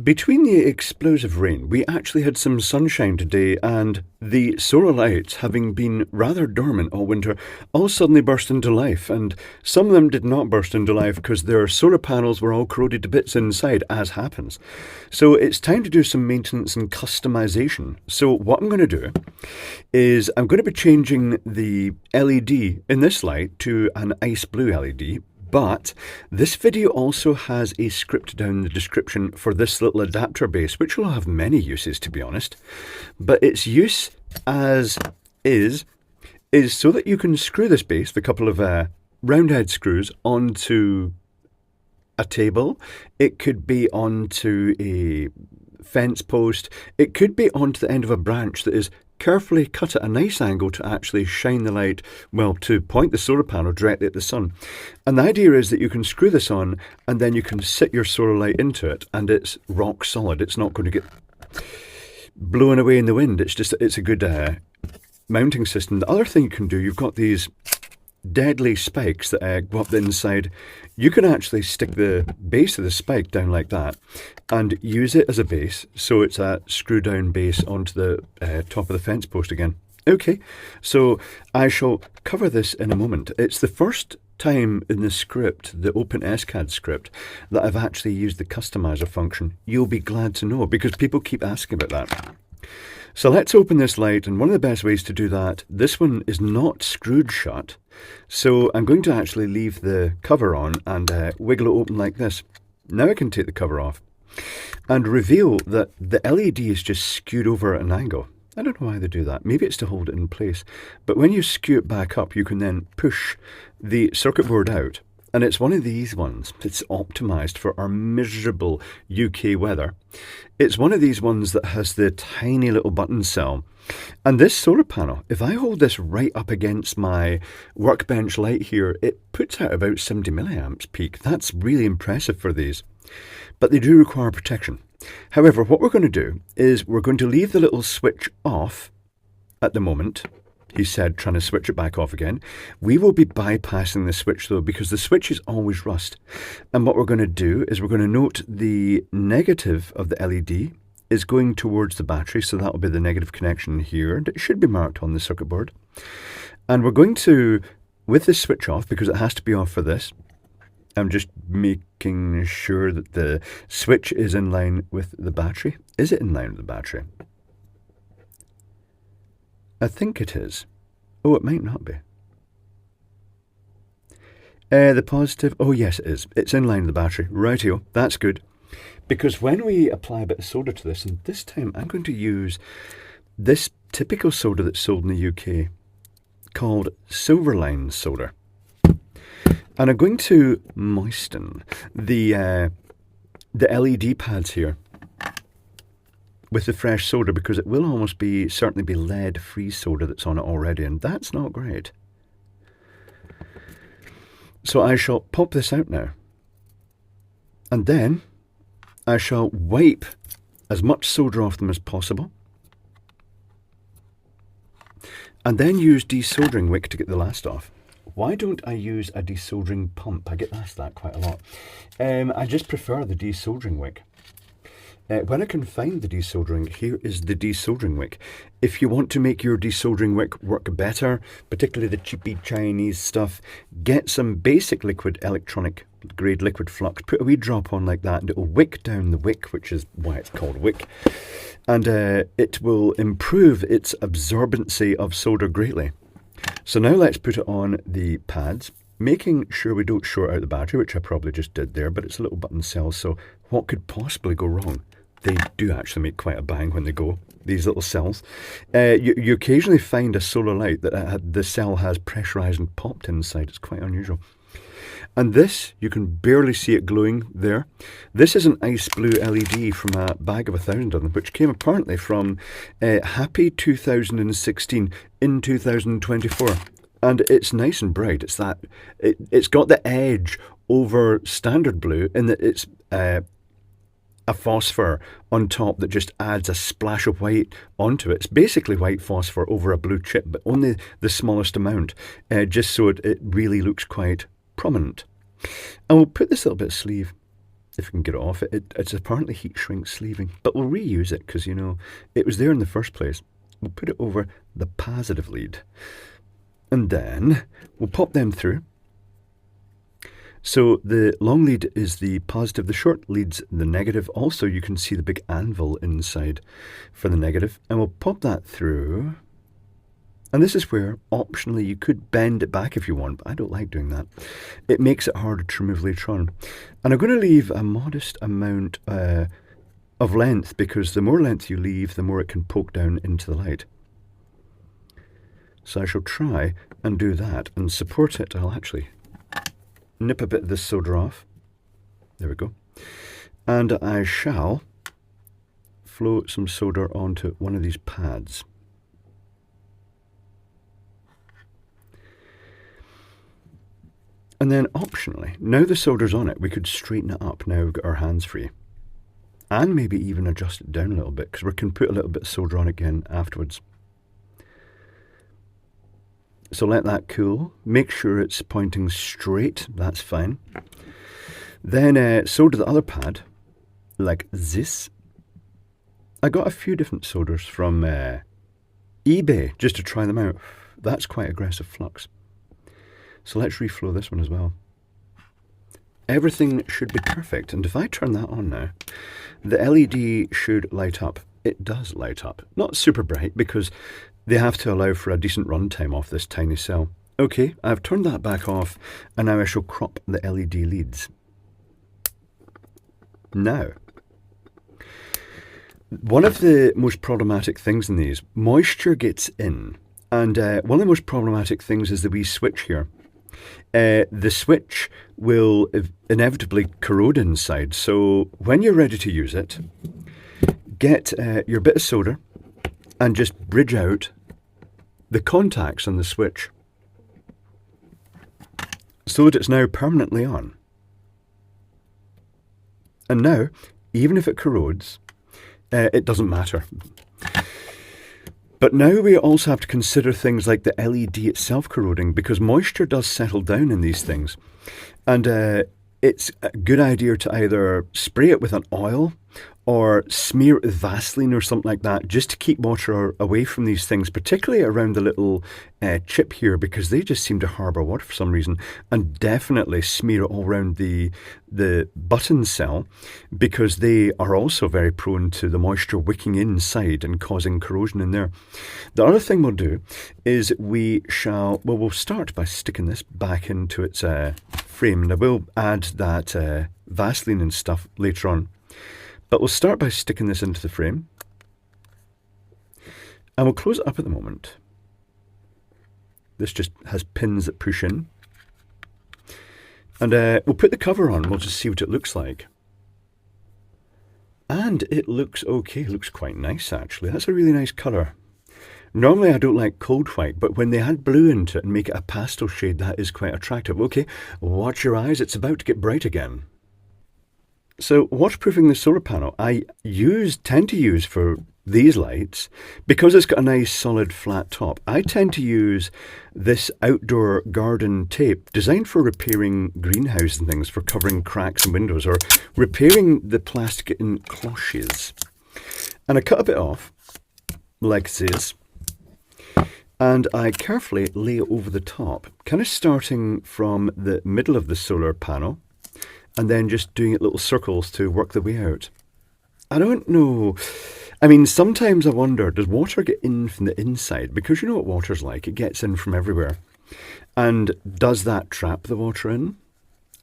Between the explosive rain, we actually had some sunshine today, and the solar lights, having been rather dormant all winter, all suddenly burst into life. And some of them did not burst into life because their solar panels were all corroded to bits inside, as happens. So it's time to do some maintenance and customization. So what I'm going to do is I'm going to be changing the LED in this light to an ice blue LED. But this video also has a script down in the description for this little adapter base, which will have many uses, to be honest. But its use as is so that you can screw this base, the couple of round head screws, onto a table. It could be onto a fence post. It could be onto the end of a branch that is carefully cut at a nice angle to actually shine the light, well, to point the solar panel directly at the sun. And the idea is that you can screw this on and then you can sit your solar light into it and it's rock solid. It's not going to get blown away in the wind. It's a good mounting system. The other thing you can do, you've got these deadly spikes that go up the inside. You can actually stick the base of the spike down like that and use it as a base, so it's a screw down base onto the top of the fence post again. Okay, so I shall cover this in a moment. It's the first time in the script, the OpenScad script, that I've actually used the customizer function. You'll be glad to know because people keep asking about that. So let's open this light, and one of the best ways to do that, this one is not screwed shut, so I'm going to actually leave the cover on and wiggle it open like this. Now I can take the cover off and reveal that the LED is just skewed over at an angle. I don't know why they do that. Maybe it's to hold it in place. But when you skew it back up, you can then push the circuit board out. And it's one of these ones. It's optimised for our miserable UK weather. It's one of these ones that has the tiny little button cell. And this solar panel, if I hold this right up against my workbench light here, it puts out about 70 milliamps peak. That's really impressive for these. But they do require protection. However, what we're going to do is we're going to leave the little switch off at the moment. He said, trying to switch it back off again. We will be bypassing the switch though, because the switch is always rust. And what we're going to do is we're going to note the negative of the LED is going towards the battery. So that will be the negative connection here. It should be marked on the circuit board. And we're going to, with this switch off, because it has to be off for this, I'm just making sure that the switch is in line with the battery. Is it in line with the battery? I think it is. Oh, it might not be. The positive. Oh, yes, it is. It's in line with the battery. Rightio. That's good. Because when we apply a bit of solder to this, and this time I'm going to use this typical solder that's sold in the UK called Silverline solder. And I'm going to moisten the LED pads here with the fresh solder, because it will almost certainly be lead-free solder that's on it already, and that's not great. So I shall pop this out now. And then I shall wipe as much solder off them as possible. And then use desoldering wick to get the last off. Why don't I use a desoldering pump? I get asked that quite a lot. I just prefer the desoldering wick. When I can find the desoldering, here is the desoldering wick. If you want to make your desoldering wick work better, particularly the cheapy Chinese stuff, get some basic liquid electronic grade liquid flux, put a wee drop on like that, and it will wick down the wick, which is why it's called wick. And it will improve its absorbency of solder greatly. So now let's put it on the pads, making sure we don't short out the battery, which I probably just did there, but it's a little button cell, so what could possibly go wrong? They do actually make quite a bang when they go, these little cells. You occasionally find a solar light that the cell has pressurised and popped inside. It's quite unusual. And this, you can barely see it glowing there. This is an ice blue LED from a bag of 1,000 of them, which came apparently from Happy 2016 in 2024. And it's nice and bright. It's got the edge over standard blue in that it's a phosphor on top that just adds a splash of white onto it. It's basically white phosphor over a blue chip, but only the smallest amount, just so it really looks quite prominent. And we'll put this little bit of sleeve if we can get it off. It's apparently heat shrink sleeving, but we'll reuse it because, you know, it was there in the first place. We'll put it over the positive lead. And then we'll pop them through. So the long lead is the positive, the short lead's the negative. Also, you can see the big anvil inside for the negative. And we'll pop that through. And this is where, optionally, you could bend it back if you want, but I don't like doing that. It makes it harder to remove later on. And I'm going to leave a modest amount of length, because the more length you leave, the more it can poke down into the light. So I shall try and do that and support it. I'll actually nip a bit of this solder off. There we go. And I shall flow some solder onto one of these pads. And then optionally, now the solder's on it, we could straighten it up now we've got our hands free. And maybe even adjust it down a little bit, because we can put a little bit of solder on again afterwards. So let that cool. Make sure it's pointing straight, that's fine. Then solder the other pad, like this. I got a few different solders from eBay just to try them out. That's quite aggressive flux. So let's reflow this one as well. Everything should be perfect, and if I turn that on now, the LED should light up. It does light up. Not super bright, because they have to allow for a decent runtime off this tiny cell. Okay, I've turned that back off, and now I shall crop the LED leads. Now, one of the most problematic things in these, moisture gets in, and one of the most problematic things is the wee switch here. The switch will inevitably corrode inside, so when you're ready to use it, get your bit of solder and just bridge out the contacts on the switch so that it's now permanently on. And now, even if it corrodes, it doesn't matter. But now we also have to consider things like the LED itself corroding, because moisture does settle down in these things. And it's a good idea to either spray it with an oil or smear it with Vaseline or something like that, just to keep water away from these things, particularly around the little chip here, because they just seem to harbour water for some reason. And definitely smear it all around the button cell, because they are also very prone to the moisture wicking inside and causing corrosion in there. The other thing we'll do is we'll start by sticking this back into its frame, and I will add that Vaseline and stuff later on. But we'll start by sticking this into the frame, and we'll close it up at the moment. This just has pins that push in. And we'll put the cover on, we'll just see what it looks like. And it looks okay, it looks quite nice actually. That's a really nice colour. Normally I don't like cold white, but when they add blue into it and make it a pastel shade, that is quite attractive. Okay, watch your eyes, it's about to get bright again. So waterproofing the solar panel, I tend to use for these lights, because it's got a nice solid flat top, I tend to use this outdoor garden tape designed for repairing greenhouses and things, for covering cracks in windows or repairing the plastic enclosures. And I cut a bit off, like this, and I carefully lay it over the top, kind of starting from the middle of the solar panel, and then just doing it little circles to work the way out. I don't know. I mean, sometimes I wonder, does water get in from the inside? Because you know what water's like, it gets in from everywhere. And does that trap the water in?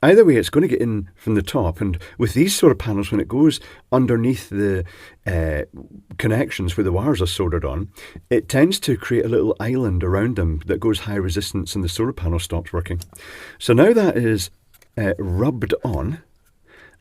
Either way, it's going to get in from the top, and with these solar panels, when it goes underneath the connections where the wires are soldered on, it tends to create a little island around them that goes high resistance, and the solar panel stops working. So now that is rubbed on,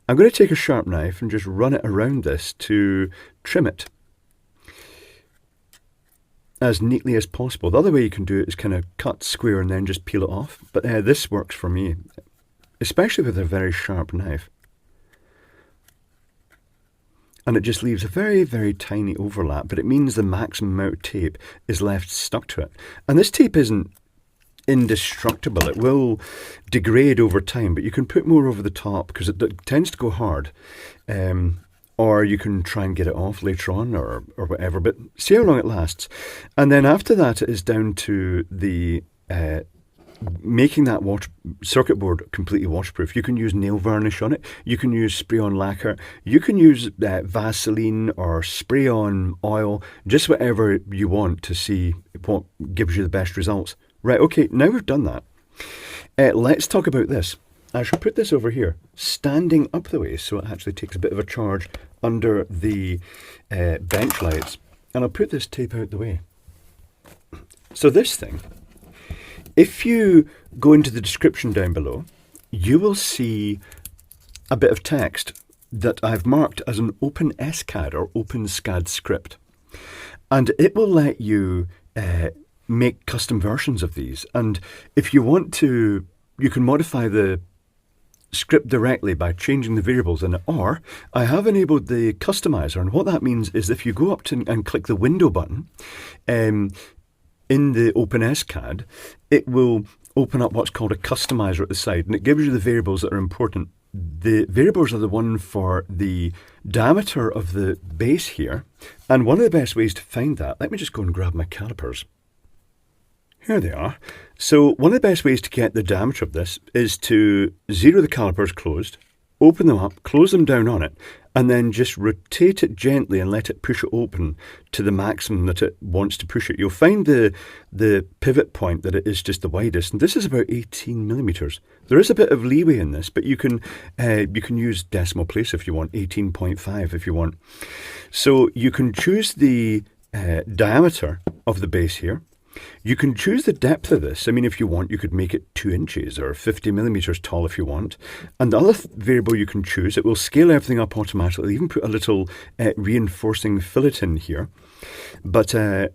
I'm going to take a sharp knife and just run it around this to trim it as neatly as possible. The other way you can do it is kind of cut square and then just peel it off, but this works for me, especially with a very sharp knife. And it just leaves a very, very tiny overlap, but it means the maximum amount of tape is left stuck to it. And this tape isn't indestructible. It will degrade over time, but you can put more over the top because it tends to go hard. Or you can try and get it off later on or whatever, but see how long it lasts. And then after that, it is down to the making that circuit board completely waterproof. You can use nail varnish on it. You can use spray-on lacquer. You can use Vaseline or spray-on oil, just whatever you want to see what gives you the best results. Right, okay, now we've done that. Let's talk about this. I shall put this over here, standing up the way, so it actually takes a bit of a charge under the bench lights. And I'll put this tape out the way. So this thing, if you go into the description down below, you will see a bit of text that I've marked as an OpenScad or OpenScad script. And it will let you make custom versions of these. And if you want to, you can modify the script directly by changing the variables in it, or I have enabled the customizer, and what that means is if you go up to and click the window button in the OpenScad, it will open up what's called a customizer at the side, and it gives you the variables that are important. The variables are the one for the diameter of the base here, and one of the best ways to find that, let me just go and grab my calipers. Here they are. So one of the best ways to get the diameter of this is to zero the calipers closed, open them up, close them down on it, and then just rotate it gently and let it push it open to the maximum that it wants to push it. You'll find the pivot point that it is just the widest, and this is about 18 millimeters. There is a bit of leeway in this, but you can use decimal place if you want, 18.5 if you want. So you can choose the diameter of the base here. You can choose the depth of this. I mean, if you want, you could make it 2 inches or 50 millimeters tall if you want. And the other variable you can choose, it will scale everything up automatically, even put a little reinforcing fillet in here. But the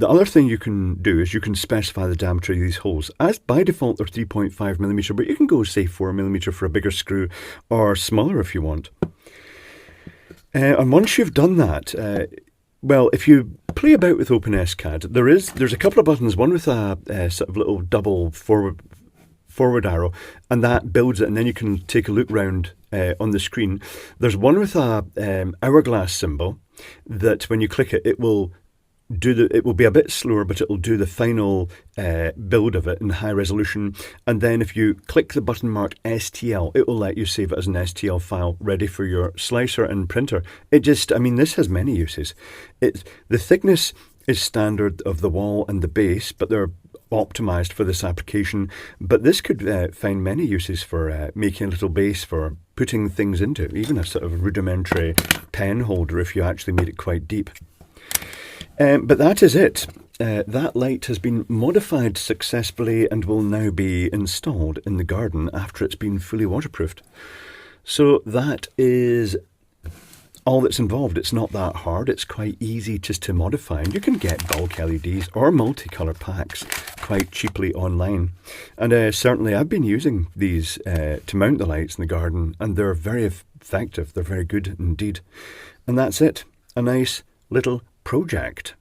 other thing you can do is you can specify the diameter of these holes. As by default, they're 3.5 millimeter, but you can go, say, 4 millimeter for a bigger screw or smaller if you want. And once you've done that, well, if you play about with OpenScad, there's a couple of buttons, one with a sort of little double forward arrow, and that builds it, and then you can take a look round on the screen. There's one with a hourglass symbol that when you click it, it will be a bit slower, but it will do the final build of it in high resolution. And then if you click the button marked STL, it will let you save it as an STL file ready for your slicer and printer. This has many uses. The thickness is standard of the wall and the base, but they're optimized for this application. But this could find many uses for making a little base for putting things into, even a sort of rudimentary pen holder if you actually made it quite deep. But that is it. That light has been modified successfully and will now be installed in the garden after it's been fully waterproofed. So that is all that's involved. It's not that hard. It's quite easy just to modify. And you can get bulk LEDs or multicolour packs quite cheaply online. And certainly I've been using these to mount the lights in the garden, and they're very effective. They're very good indeed. And that's it. A nice little project.